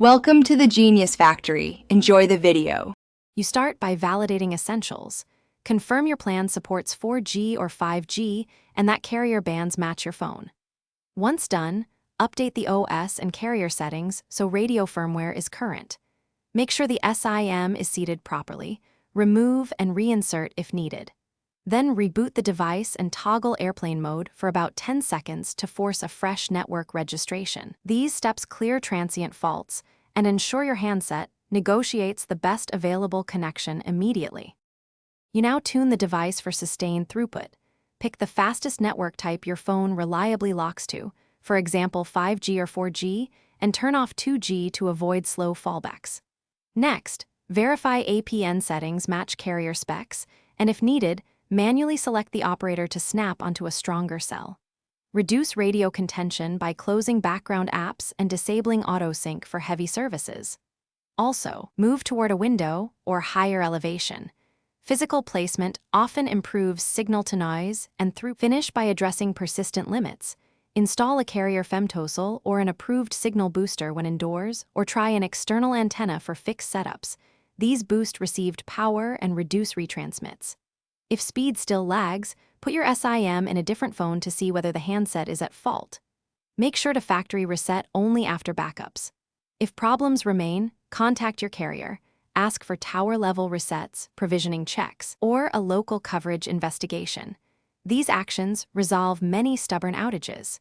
Welcome to the Genius Factory. Enjoy the video. You start by validating essentials. Confirm your plan supports 4G or 5G and that carrier bands match your phone. Once done, update the OS and carrier settings so radio firmware is current. Make sure the SIM is seated properly. Remove and reinsert if needed. Then reboot the device and toggle airplane mode for about 10 seconds to force a fresh network registration. These steps clear transient faults and ensure your handset negotiates the best available connection immediately. You now tune the device for sustained throughput. Pick the fastest network type your phone reliably locks to, for example 5G or 4G, and turn off 2G to avoid slow fallbacks. Next, verify APN settings match carrier specs, and if needed, manually select the operator to snap onto a stronger cell. Reduce radio contention by closing background apps and disabling autosync for heavy services. Also, move toward a window or higher elevation. Physical placement often improves signal-to-noise and finish by addressing persistent limits. Install a carrier femtosel or an approved signal booster when indoors, or try an external antenna for fixed setups. These boost received power and reduce retransmits. If speed still lags, put your SIM in a different phone to see whether the handset is at fault. Make sure to factory reset only after backups. If problems remain, contact your carrier, ask for tower-level resets, provisioning checks, or a local coverage investigation. These actions resolve many stubborn outages.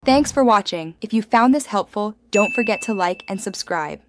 Thanks for watching. If you found this helpful, don't forget to like and subscribe.